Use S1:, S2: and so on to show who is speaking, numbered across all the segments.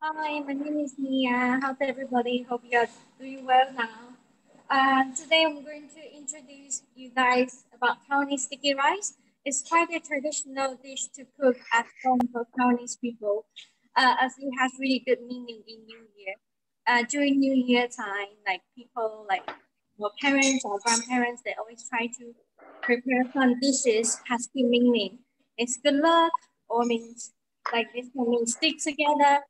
S1: Hi, my name is Mia. How's everybody? Hope you are doing well now. Today I'm going to introduce you guys about Taiwanese sticky rice. It's quite a traditional dish to cook at home for Taiwanese people, as it has really good meaning in New Year. During New Year time, like people like your parents or grandparents, they always try to prepare some dishes has good meaning. It's good luck or means like this can mean stick together,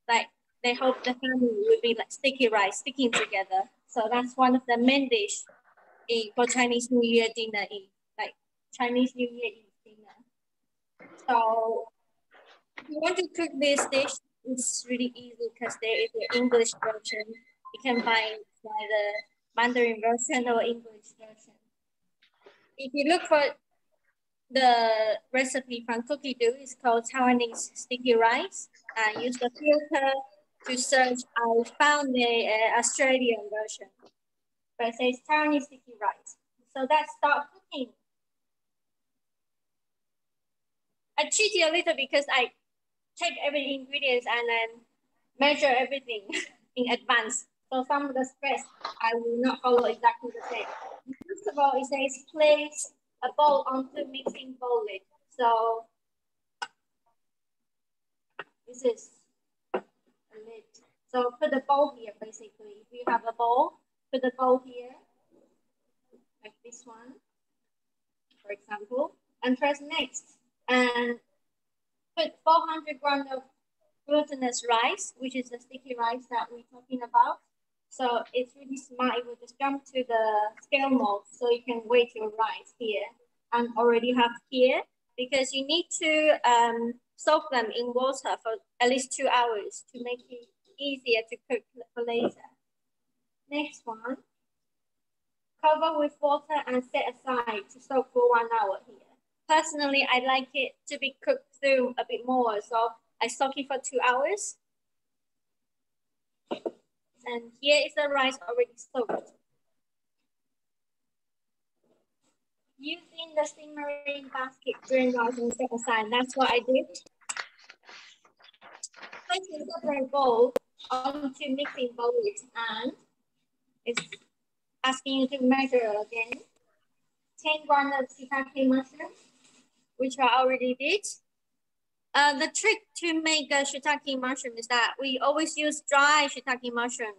S1: like they hope the family will be like sticky rice sticking together. So that's one of the main dish for Chinese New Year dinner, like Chinese New Year Eve dinner. So if you want to cook this dish, it's really easy because there is an English version. You can find by the Mandarin version or English version. If you look for the recipe from Cookie Dough, it's called Taiwanese sticky rice. And use the filter to search. I found the Australian version, but it says Taiwanese sticky rice. So let's start cooking. I cheat you a little because I check every ingredients and then measure everything in advance. So some of the steps I will not follow exactly the same. First of all, it says place a bowl onto mixing bowl lid. So this is a lid. So put the bowl here basically. If you have a bowl, put the bowl here, like this one, for example, and press next. And put 400 grams of glutinous rice, which is the sticky rice that we're talking about. So it's really smart. It will just jump to the scale mode so you can weight your rice here and already have here because you need to soak them in water for at least 2 hours to make it easier to cook for later. Next one, cover with water and set aside to soak for 1 hour here. Personally, I like it to be cooked through a bit more, so I soak it for 2 hours. And here is the rice already soaked. Using the simmering basket drain rice and set aside. That's what I did. Place in separate bowl onto mixing bowl and it's asking you to measure again. 10 grams of shiitake mushroom, which I already did. The trick to make a shiitake mushroom is that we always use dry shiitake mushroom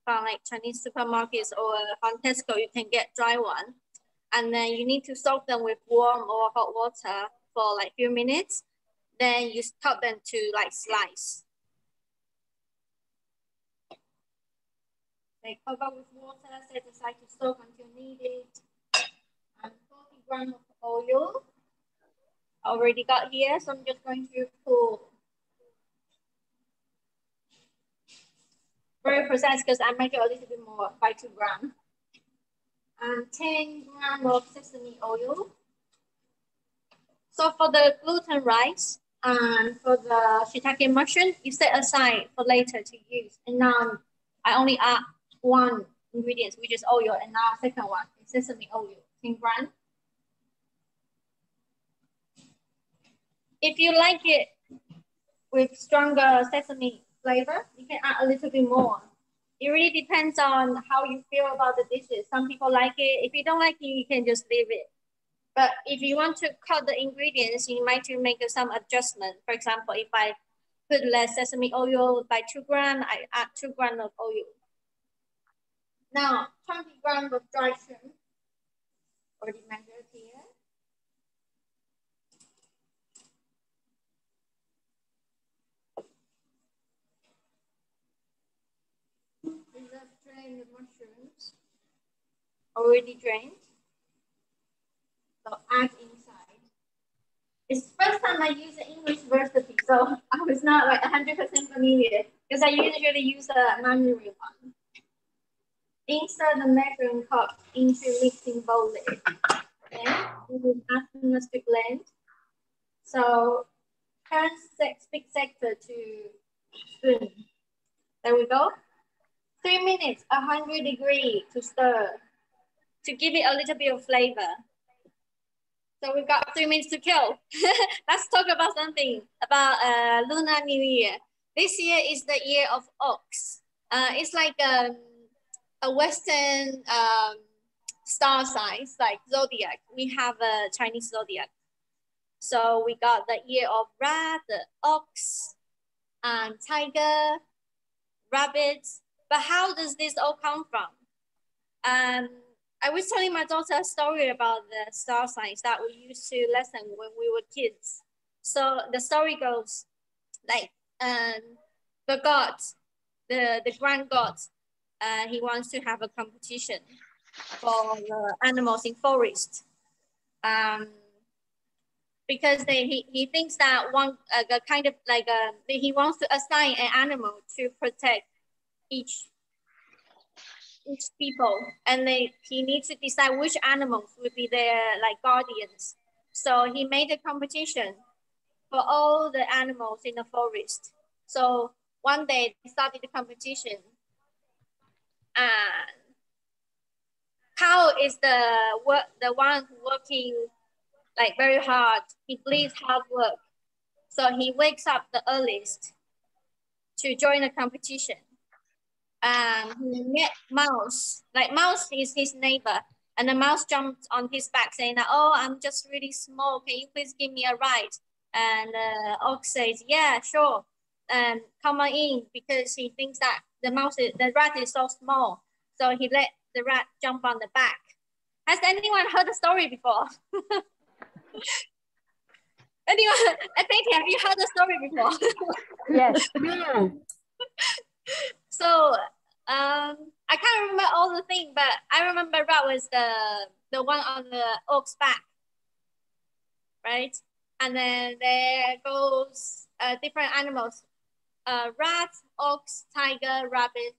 S1: from like Chinese supermarkets or from Tesco. You can get dry one, and then you need to soak them with warm or hot water for like few minutes. Then you cut them to like slice. They cover with water, set aside to soak until needed. And 40 grams of oil already got here, so I'm just going to pull. Very precise because I make it a little bit more by 2 grams. And 10 grams of sesame oil. So for the gluten rice and for the shiitake mushroom, you set aside for later to use. And now I only add one ingredient, which is oil, and now second one is sesame oil, 10 grams. If you like it with stronger sesame flavor, you can add a little bit more. It really depends on how you feel about the dishes. Some people like it. If you don't like it, you can just leave it. But if you want to cut the ingredients, you might make some adjustment. For example, if I put less sesame oil by 2 grams, I add 2 grams of oil. Now, 20 grams of dry shrimp, already measured here. These are drained mushrooms, already drained. So add inside. It's the first time I use the English recipe, so I was not like 100% familiar because I usually use the Mandarin one. Insert the measuring cup into mixing bowl lid. Then we will asking us to blend. So turn big sector to spoon. There we go. 3 minutes, 100 degrees to stir to give it a little bit of flavor. So we got 3 minutes to kill. Let's talk about something about Lunar New Year. This year is the year of ox. It's like a Western star signs, like zodiac. We have a Chinese zodiac. So we got the year of rat, the ox, and tiger, rabbits. But how does this all come from? I was telling my daughter a story about the star signs that we used to lesson when we were kids. So the story goes like the god, the grand god, he wants to have a competition for the animals in forest. Because he thinks that one kind of like he wants to assign an animal to protect each people, and he needs to decide which animals would be their like guardians. So he made a competition for all the animals in the forest. So one day they started the competition, and cow is the one working like very hard. He bleeds hard work. So he wakes up the earliest to join the competition. He met mouse. Like mouse is his neighbor, and the mouse jumped on his back saying that, "Oh, I'm just really small. Can you please give me a ride?" And ox says, "Yeah, sure. Come on in," because he thinks that the rat is so small. So he let the rat jump on the back. Has anyone heard the story before? Anyone? I think, have you heard the story before?
S2: Yes.
S1: So I can't remember all the things, but I remember rat was the one on the oak's back, right? And then there goes different animals: rat, ox, tiger, rabbit,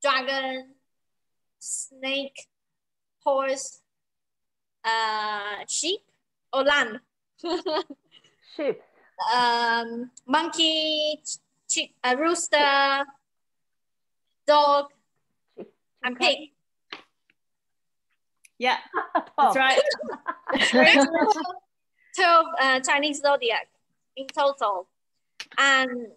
S1: dragon, snake, horse, sheep or lamb.
S2: Sheep.
S1: Monkey, rooster, dog, and pig.
S3: Yeah, that's right.
S1: 12 Chinese zodiac in total. And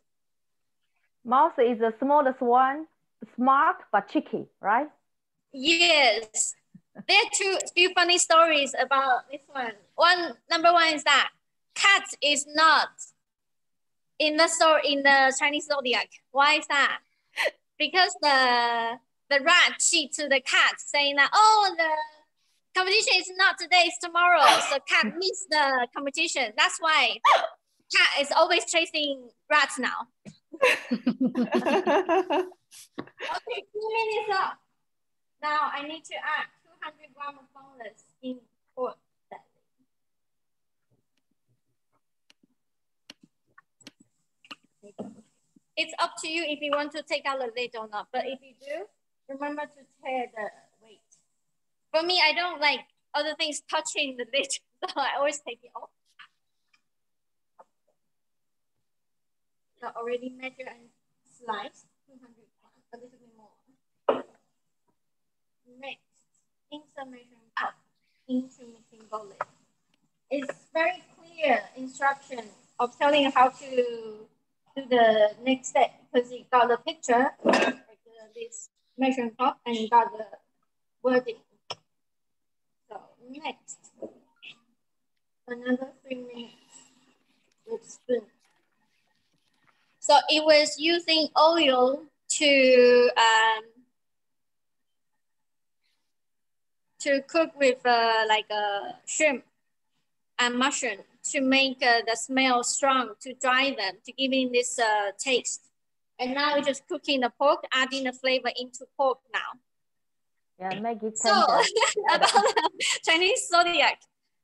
S2: mouse is the smallest one, smart but cheeky, right?
S1: yes, there are few funny stories about this one. Number one is that cat is not in the Chinese zodiac. Why is that? Because the rat cheat to the cat, saying that, "Oh, the competition is not today, it's tomorrow." So cat missed the competition. That's why cat is always chasing rats now. Okay, 2 minutes up. Now I need to add 200 grams of boneless in pork. It's up to you if you want to take out the lid or not. But if you do, remember to tear the weight. For me, I don't like other things touching the lid, so I always take it off. So already measure and slice 200 grams, a little bit more. Next, insert measuring cup into mixing bowl lid. It's very clear instruction of telling you how to do the next step, because you got the picture, like this measuring cup, and you got the wording. So next, another 3 minutes with spoon. So it was using oil to cook with like a shrimp and mushroom to make the smell strong, to dry them, to give it this taste. And now we're just cooking the pork, adding the flavor into pork now.
S2: Yeah, make it tender.
S1: So about the Chinese zodiac.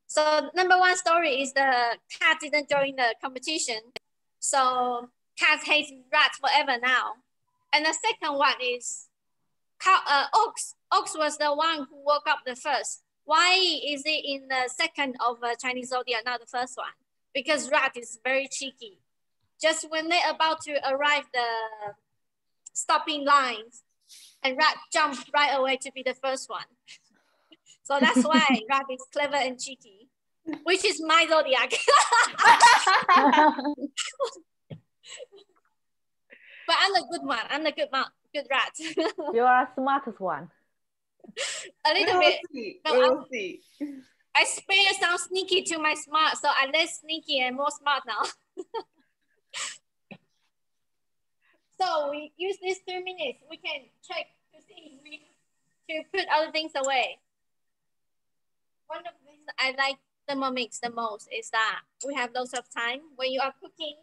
S1: So number one story is the cat didn't join the competition. So cat hates rats forever now. And the second one is ox. Ox was the one who woke up the first. Why is it in the second of Chinese zodiac, not the first one? Because rat is very cheeky. Just when they're about to arrive the stopping lines, and rat jumped right away to be the first one. So that's why rat is clever and cheeky, which is my zodiac. But I'm the good one. I'm the good rat.
S2: You are smartest one.
S1: A little bit.
S3: We will see.
S1: I spare sound sneaky to my smart, so I'm less sneaky and more smart now. So we use these 2 minutes. We can check to see if we to put other things away. One of the things I like Thermomix the most is that we have lots of time when you are cooking,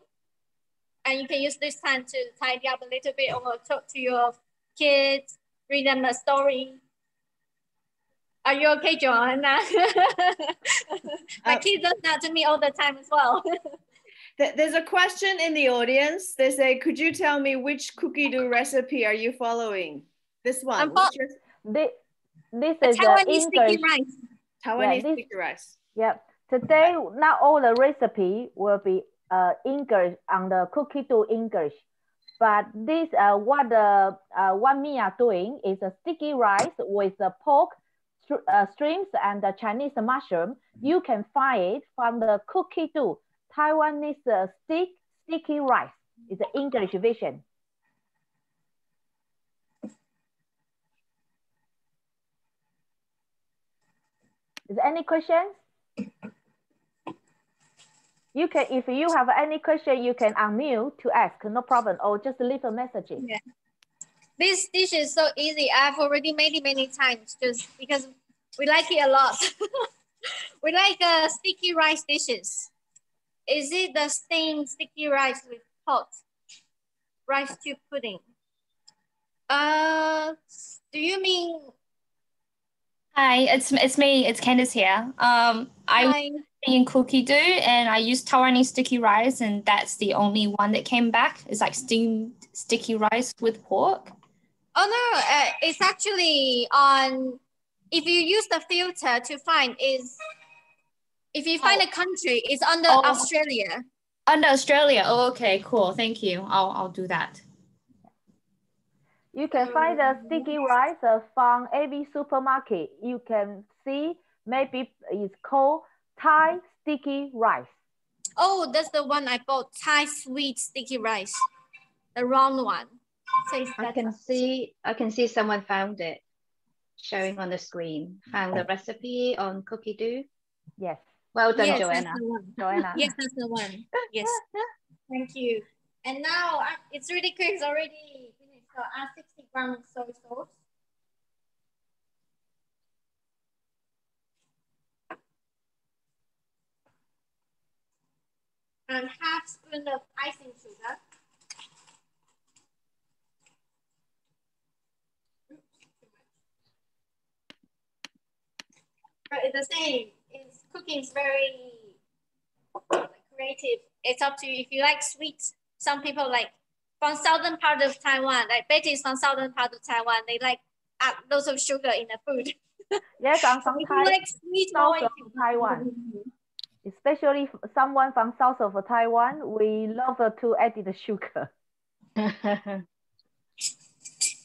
S1: and you can use this time to tidy up a little bit or talk to your kids, read them a story. Are you okay, Joanna? My kids do that to me all the time as well.
S3: There's a question in the audience. They say, could you tell me which cookie dough recipe are you following? This one.
S2: This
S1: is
S2: Taiwanese
S1: sticky rice.
S3: Taiwanese sticky rice.
S2: Yeah. Today, not all the recipe will be English on the cookie dough English, but this what me are doing is a sticky rice with the pork, shrimps, and the Chinese mushroom. You can find it from the cookie dough Taiwanese sticky rice. It's the English version. Is there any questions? You can, if you have any question, you can unmute to ask, no problem, or just leave a message.
S1: Yeah. This dish is so easy. I've already made it many times just because we like it a lot. We like sticky rice dishes. Is it the same sticky rice with hot rice tube pudding? Do you mean?
S4: Hi, it's me. It's Candice here. I in cookie dough and I used Taiwanese sticky rice, and that's the only one that came back. It's like steamed sticky rice with pork.
S1: Oh no, it's actually on. If you use the filter to find is, if you find a country, it's under Australia.
S4: Under Australia. Oh, okay, cool. Thank you. I'll do that.
S2: You can find the sticky rice from every supermarket. You can see maybe it's called Thai sticky rice.
S1: Oh, that's the one I bought. Thai sweet sticky rice, the round one.
S5: I can see someone found it, showing on the screen. Found the recipe on cookie dough.
S2: Yes.
S5: Well done,
S1: yes,
S5: Joanna.
S1: Joanna. Yes, that's the one. Yes. Thank you. And now it's really quick. It's already finished. So add 60 grams soy sauce. And half spoon of icing sugar. But it's the same. Cooking is very creative. It's up to you. If you like sweets, some people like from southern part of Taiwan, like Betty is from southern part of Taiwan. They like add lots of sugar in the food.
S2: Yes, I'm from
S1: like sweet
S2: south of Taiwan. Especially someone from south of Taiwan, we love to add the sugar.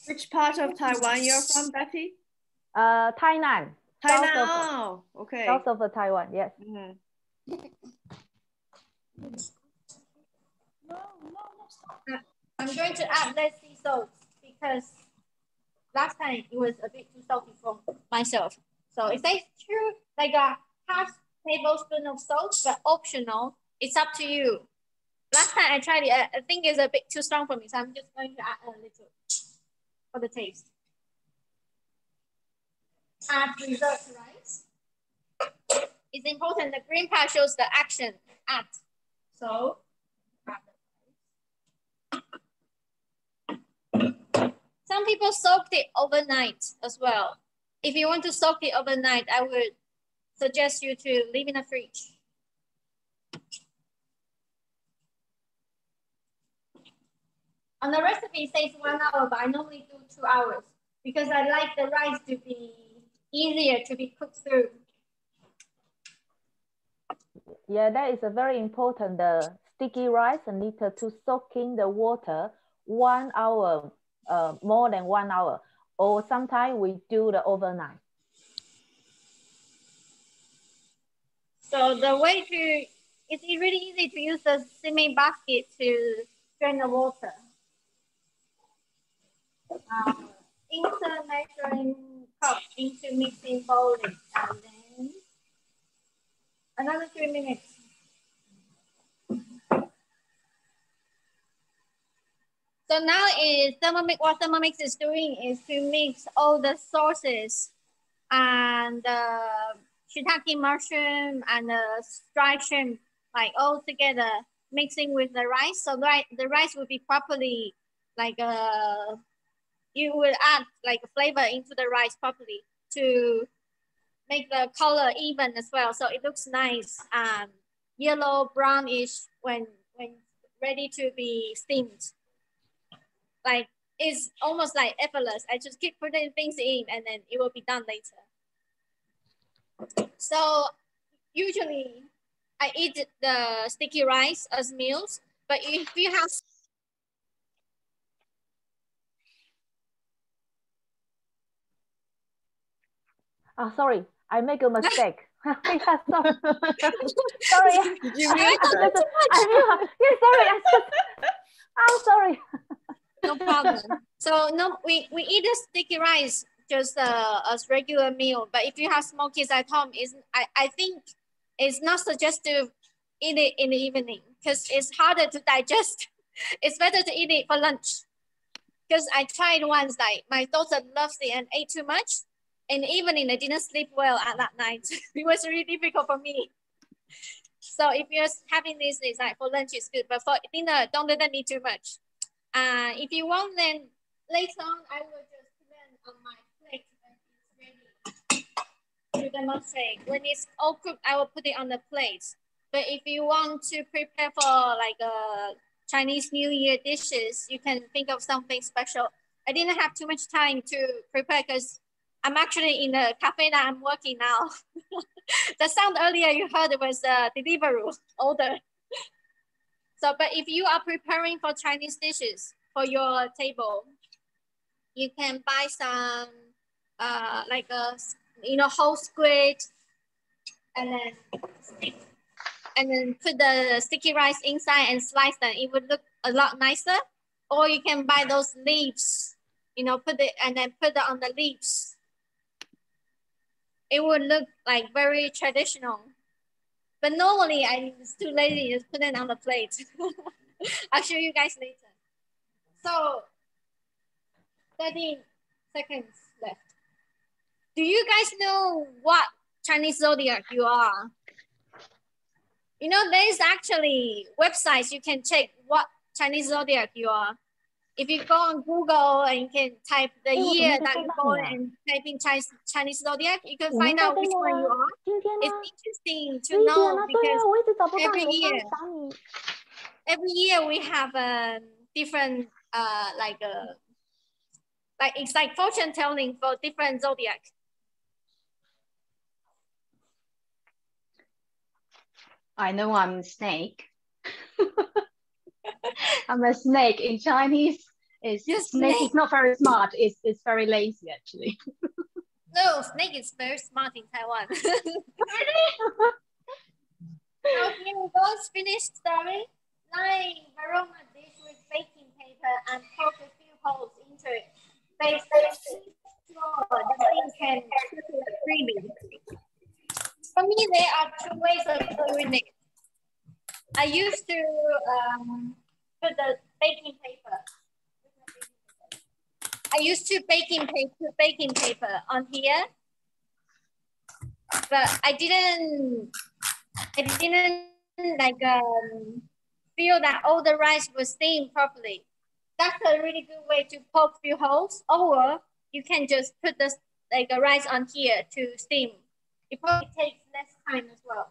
S3: Which part of Taiwan you're from, Betty?
S2: Tainan.
S3: Tainan. Okay.
S2: South of Taiwan, yes.
S1: I'm going to add less sea salt because last time it was a bit too salty for myself. So it says true, like a half tablespoon of salt, but optional. It's up to you. Last time I tried it, I think it's a bit too strong for me, so I'm just going to add a little for the taste. Add preserved rice. It's important. The green part shows the action. Add. So. Some people soaked it overnight as well. If you want to soak it overnight, I would suggest you to leave in the fridge. On the recipe, it says 1 hour, but I normally do 2 hours because I like the rice to be easier to be cooked through.
S2: Yeah, that is a very important. The sticky rice need to soak in the water 1 hour, more than 1 hour, or sometimes we do the overnight.
S1: So the way to, it's really easy to use the steaming basket to strain the water. insert measuring cup into mixing bowl, and then another 3 minutes. So now what Thermomix is doing is to mix all the sauces and shiitake mushroom and dried shrimp, like all together, mixing with the rice. So the rice will be properly, like you will add like a flavor into the rice properly to make the color even as well. So it looks nice and yellow brownish when ready to be steamed. Like it's almost like effortless. I just keep putting things in and then it will be done later. So usually I eat the sticky rice as meals, but if you have
S2: sorry, I make a mistake. Sorry. Sorry.
S3: Did you mute
S2: yeah, sorry. I'm sorry.
S1: No problem. So no, we eat the sticky rice just as regular meal. But if you have small kids at home, I think it's not suggested to eat it in the evening because it's harder to digest. It's better to eat it for lunch. Because I tried once, like my daughter loves it and ate too much. In the evening, I didn't sleep well at that night. It was really difficult for me. So if you're having this, it's like for lunch is good, but for dinner, don't let them eat too much. If you want, then later on, I will just put them on my plate when it's ready to demonstrate. When it's all cooked, I will put it on the plate. But if you want to prepare for like a Chinese New Year dishes, you can think of something special. I didn't have too much time to prepare because I'm actually in the cafe that I'm working now. The sound earlier you heard was a delivery order. So, but if you are preparing for Chinese dishes for your table, you can buy some like a whole squid, and then put the sticky rice inside and slice them. It would look a lot nicer. Or you can buy those leaves, put it and then put it on the leaves. It would look like very traditional. But normally I'm too lazy to put it on the plate. I'll show you guys later. So 30 seconds left. Do you guys know what Chinese zodiac you are? There's actually websites you can check what Chinese zodiac you are. If you go on Google and you can type the year that you're born and type in Chinese zodiac, you can find out which one you are. It's interesting to know because every year we have a different like it's like fortune telling for different zodiac.
S5: I know I'm a snake. I'm a snake. In Chinese, snake is not very smart. It's very lazy, actually.
S1: No, snake is very smart in Taiwan. So here we go. Finished story. Line aroma dish with baking paper and poke a few holes into it. Base sure the thing can circulate freely. For me, there are two ways of doing it. I used to put the baking paper. I used to put baking paper on here, but I didn't like feel that all the rice was steamed properly. That's a really good way to poke few holes, or you can just put the rice on here to steam. It probably takes less time as well.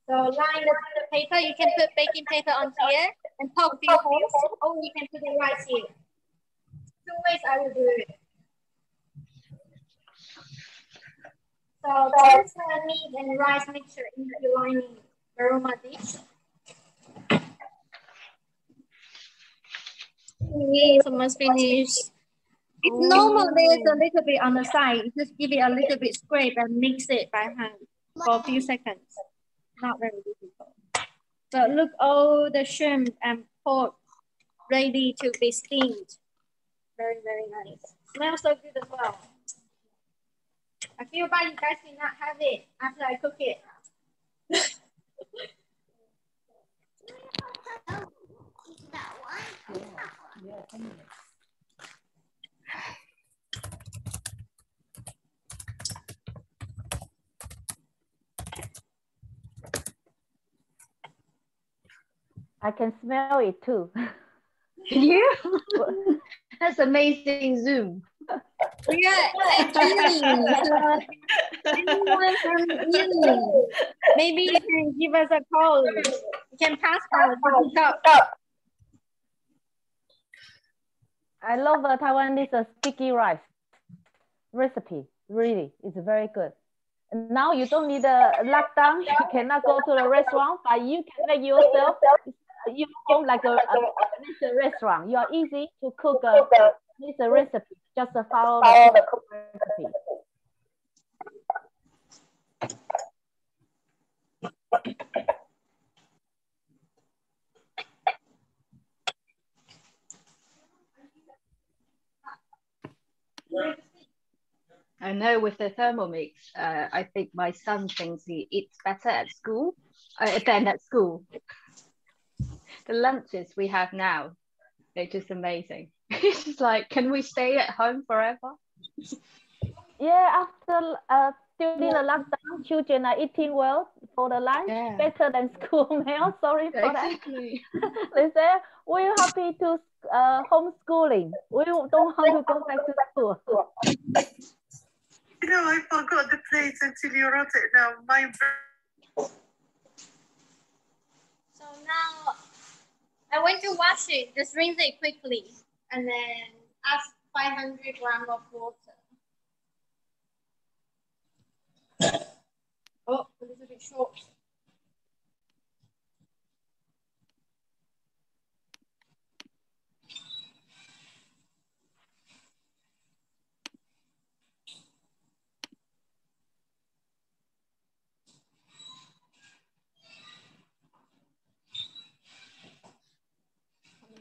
S1: So line the paper, you can put baking paper on here and poke few holes, or you can put the rice here. Two ways I will do it. So transfer meat and rice mixture into the lining aroma dish. It's almost finished. It's normal there's a little bit on the side. You just give it a little bit scrape and mix it by hand for a few seconds. Not very difficult. So look, all the shrimp and pork ready to be steamed. Very, very nice. Smells so good as well. I feel bad you guys cannot have it after I cook it.
S2: I can smell it too.
S5: You? That's amazing Zoom.
S1: Yeah, actually. Anyone from Italy, maybe you can give us a call. You can pass out.
S2: I love the Taiwanese sticky rice recipe. Really, it's very good. And now you don't need a lockdown. You cannot go to the restaurant, but you can make yourself. You home like a restaurant. You are easy to cook this recipe. Just follow the recipe.
S5: I know with the Thermomix, I think my son thinks he eats better at school than at school. The lunches we have now, they're just amazing. It's just like, can we stay at home forever?
S2: Yeah, after during the lockdown, children are eating well for the lunch, better than school meal. Sorry for
S5: Exactly.
S2: that. They say we're happy to homeschooling. We don't want to go back to school.
S6: You know, I forgot the plate until you wrote it now.
S1: So now I want to wash it. Just rinse it quickly and then add 500 grams of water. Oh, a little bit short.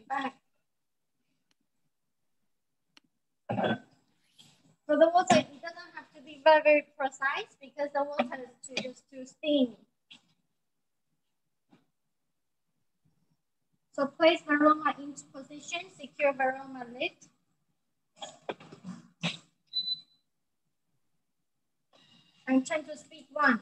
S1: Back. So the water, it doesn't have to be very, very precise because the water is just to steam. So place varoma into position, secure varoma lid. And turn to speed 1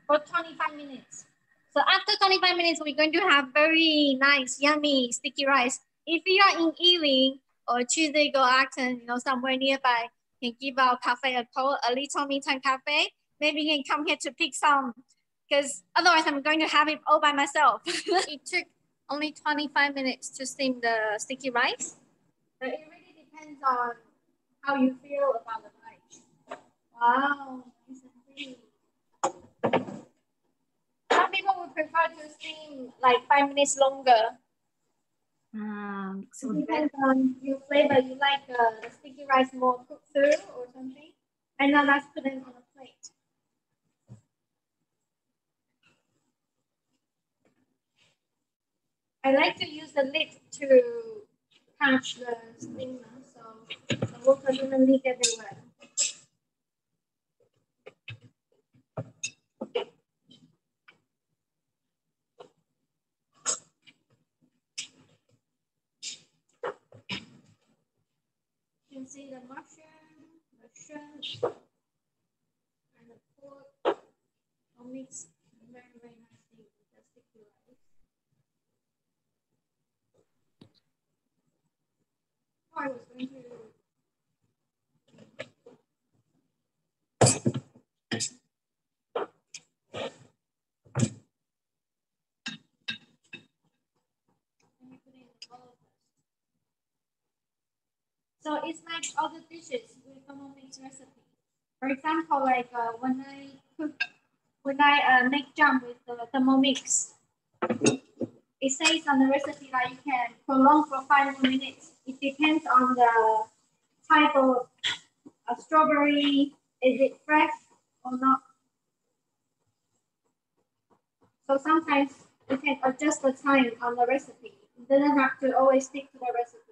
S1: for 25 minutes. So after 25 minutes, we're going to have very nice, yummy, sticky rice. If you are in Ealing or Tuesday Go Acton, somewhere nearby, you can give our cafe a call, a Little Meantime Cafe. Maybe you can come here to pick some, because otherwise I'm going to have it all by myself. It took only 25 minutes to steam the sticky rice. But it really depends on how you feel about the rice. Wow, nice and pretty. Some people would prefer to steam like 5 minutes longer. So it depends on your flavor. You like the sticky rice more cooked through or something? And now let's put it on a plate. I like to use the lid to catch the steamer, so the water doesn't leak everywhere. You can see the mushroom, the shrimp, and the pork all mixed very, very nicely with the sticky rice. Oh, I was going to. So it's like other dishes with Thermomix recipe. For example, like when I make jam with the Thermomix, it says on the recipe that you can prolong for 5 more minutes. It depends on the type of strawberry. Is it fresh or not? So sometimes you can adjust the time on the recipe. You don't have to always stick to the recipe.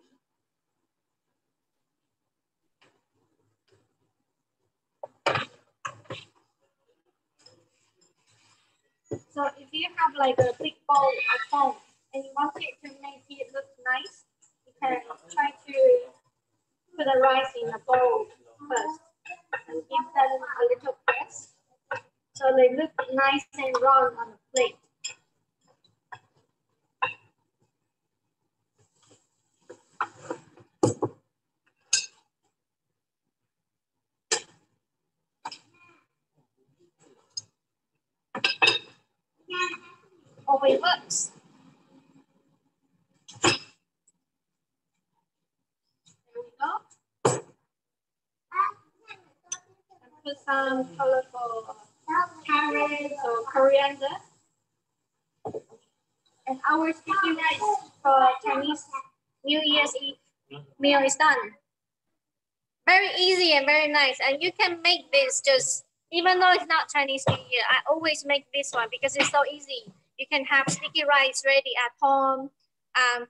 S1: So if you have like a big bowl at home and you want it to make it look nice, you can try to put the rice in a bowl first and give them a little press so they look nice and round on the plate. Oven works. There we go. And put some colorful carrots or coriander. And our sticky rice for Chinese New Year's Eve meal is done. Very easy and very nice. And you can make this just, even though it's not Chinese New Year, I always make this one because it's so easy. You can have sticky rice ready at home.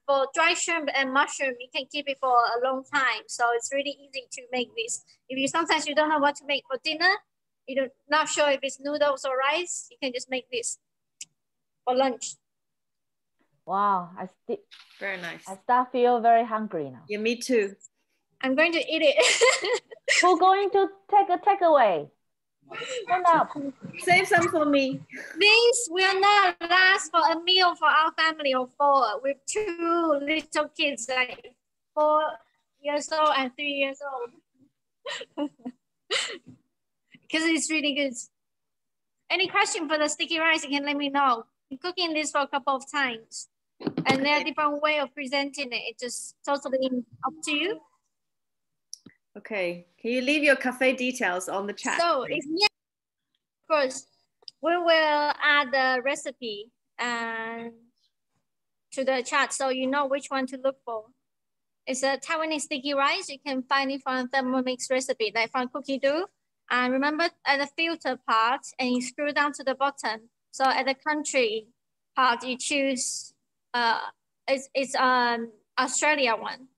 S1: For dry shrimp and mushroom, you can keep it for a long time. So it's really easy to make this. If you sometimes you don't know what to make for dinner, you're not sure if it's noodles or rice, you can just make this for lunch.
S2: Wow,
S3: Very nice.
S2: I start feel very hungry now.
S3: Yeah, me too.
S1: I'm going to eat it.
S2: Who's going to take a takeaway? Stand up.
S3: Save some for me.
S1: This will not last for a meal for our family of 4 with 2 little kids, like 4 years old and 3 years old. Because it's really good. Any question for the sticky rice, you can let me know. I'm cooking this for a couple of times. And there are different ways of presenting it. It's just totally up to you.
S3: Okay, can you leave your cafe details on the chat?
S1: So, if yeah, of course, we will add the recipe to the chat so you know which one to look for. It's a Taiwanese sticky rice. You can find it from Thermomix recipe, like from Cookie Dough. And remember at the filter part, and you screw down to the bottom. So at the country part, you choose, it's Australia one.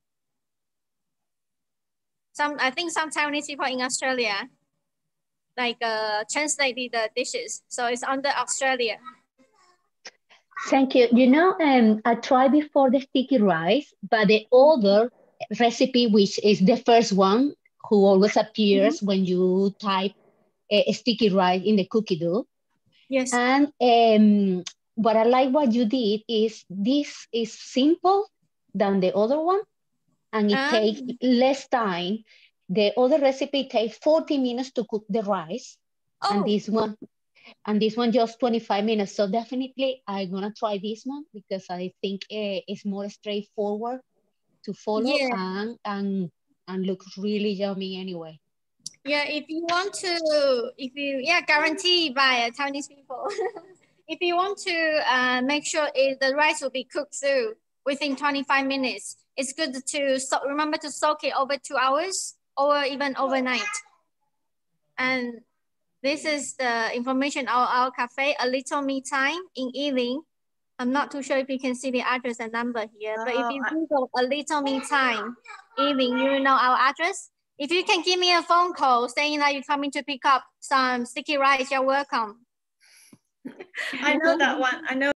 S1: I think some Taiwanese people in Australia, like translated the dishes. So it's under Australia.
S7: Thank you. You know, I tried before the sticky rice, but the other recipe, which is the first one, who always appears when you type a sticky rice in the cookie dough.
S1: Yes.
S7: And what I like what you did is this is simple than the other one, and it takes less time. The other recipe takes 40 minutes to cook the rice, and this one just 25 minutes. So definitely I'm gonna try this one because I think it's more straightforward to follow and looks really yummy anyway.
S1: Yeah, if you want to, guarantee by Taiwanese people. If you want to make sure the rice will be cooked through within 25 minutes, it's good to remember to soak it over 2 hours or even overnight. And this is the information of our cafe, A Little Me Time in Ealing. I'm not too sure if you can see the address and number here, but if you Google A Little Me Time Ealing, you will know our address. If you can give me a phone call saying that you're coming to pick up some sticky rice, you're welcome.
S3: I know that one. I know